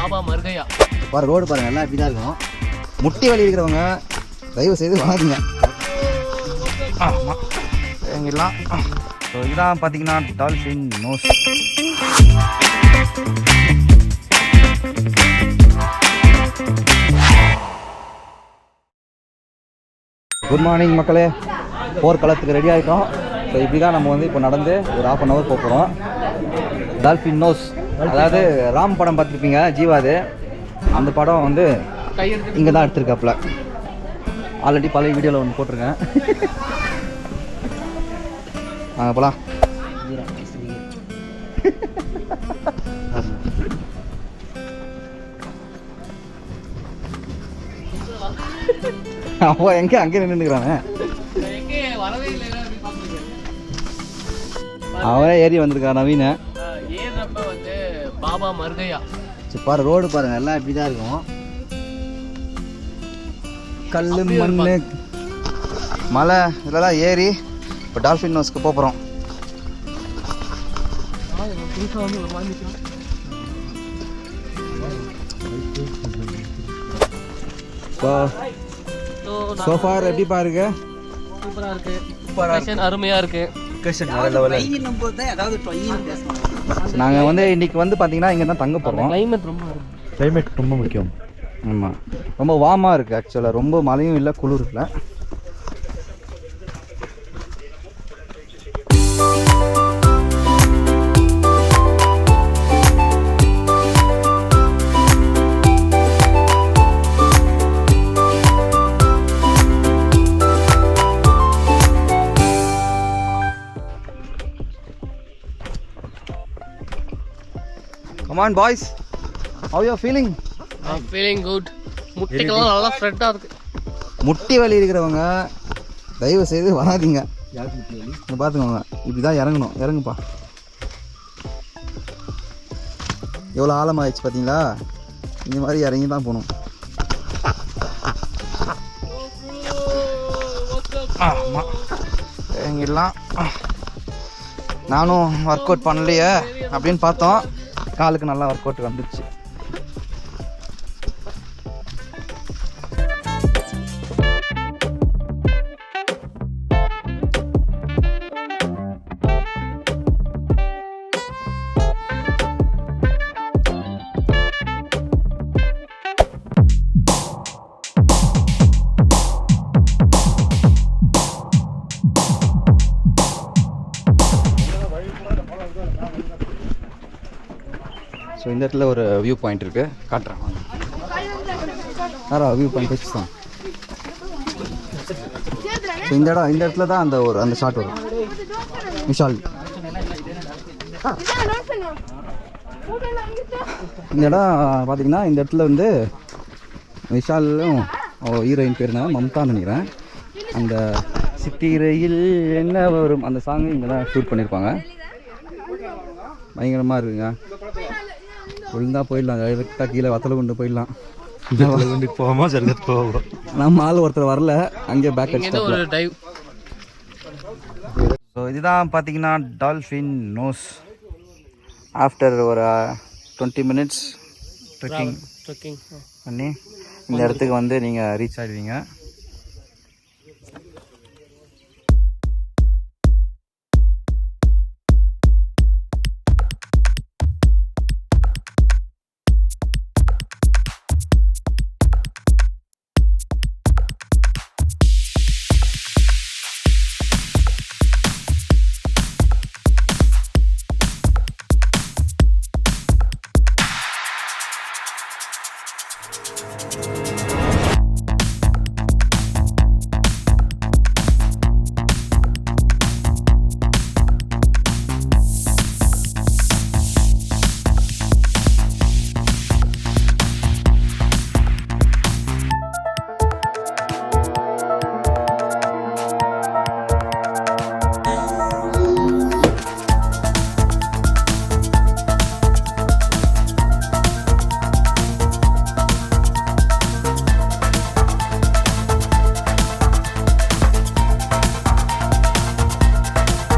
பாபா மருகையா பாரு ரோடு பாருங்க எல்லாம் இப்படி தான் இருக்கும். முட்டி வலி இருக்கிறவங்க தயவு செய்து வாங்குங்க. ஆமாம் எங்கெல்லாம். ஸோ இதுதான் பார்த்தீங்கன்னா டால்ஃபின் நோஸ். குட் மார்னிங் மக்களே, போர்க்களத்துக்கு ரெடி ஆகிட்டோம். ஸோ இப்படி தான் நம்ம வந்து இப்போ நடந்து ஒரு 1/2 hour போகிறோம். டால்ஃபின் நோஸ், அதாவது ராம் படம் பார்த்துருப்பீங்க, ஜீவாது. அந்த படம் வந்து இங்கே தான் எடுத்திருக்காப்புல. ஆல்ரெடி பழைய வீடியோவில் ஒன்று போட்டிருக்கேன். நாங்கள் போகலாம். அப்போ எங்கே அங்கே நின்றுக்கிறானே, அவன் ஏறி வந்திருக்கான் நவீன. பாபா மருகையா. பாரு ரோடு பாருங்க எல்லாம் இப்படி தான் இருக்கும். கல் மண்ணு மலை இதெல்லாம் ஏறி இப்போ டால்ஃபின் நோஸ்க்கு போகிறோம். சோஃபார் எப்படி பாருங்க, சூப்பராக இருக்கு, அருமையாக இருக்கு. நாங்கள் வந்து இன்னைக்கு வந்து பார்த்தீங்கன்னா இங்கே தான் தங்க போகிறோம். கிளைமேட் ரொம்ப முக்கியம். ஆமாம், ரொம்ப வார்மாக இருக்குது ஆக்சுவலாக. ரொம்ப மழையும் இல்லை குளிர் இல்லை. Come on boys, how you feeling? I'm feeling good. முட்டிக்கெல்லாம் நல்லா ஃப்ரெட்டா இருக்கு. முட்டி வலி இருக்கிறவங்க தயவு செய்து வராதீங்க. இங்க பாத்துக்கோங்க, இப்படிதான் இறங்கணும். இறங்குப்பா. எவ்வளோ ஆழமாயிடுச்சு பார்த்தீங்களா? இந்த மாதிரி இறங்கி தான் போகணும். ஆமாம், இறங்கிடலாம். நானும் ஒர்க் அவுட் பண்ணலையே அப்படின்னு பார்த்தோம். காலுக்கு நல்லா ஒர்க் அவுட் வந்துடுச்சு. ஸோ இந்த இடத்துல ஒரு வியூ பாயிண்ட் இருக்குது, காட்டுறேன். யாரா வியூ பாயிண்ட் வச்சு தான். ஸோ இந்த இடத்துல தான் அந்த ஷாட் வரும். விஷால் இந்த இடம் பார்த்தீங்கன்னா, இந்த இடத்துல வந்து விஷாலும் ஹீரோயின் பேர் என்ன, மம்தா நினைக்கிறேன். அந்த சித்திரையில் என்ன வரும் அந்த சாங்கு இங்கே தான் ஷூட் பண்ணியிருப்பாங்க. பயங்கரமாக இருக்குங்க. ஒழுங்காக போயிடலாம், டேரெக்டாக கீழே வத்தலை கொண்டு போயிடலாம். போகாம ஜெர்கத் போவோம். நம்ம ஆள் ஒருத்தர் வரல, அங்கேயே பேக் அடிச்சு. ஸோ இதுதான் பார்த்தீங்கன்னா டால்ஃபின் நோஸ். ஆஃப்டர் ஒரு 20 minutes ட்ரெக்கிங் பண்ணி இந்த இடத்துக்கு வந்து நீங்கள் ரீச் ஆகிடுவீங்க.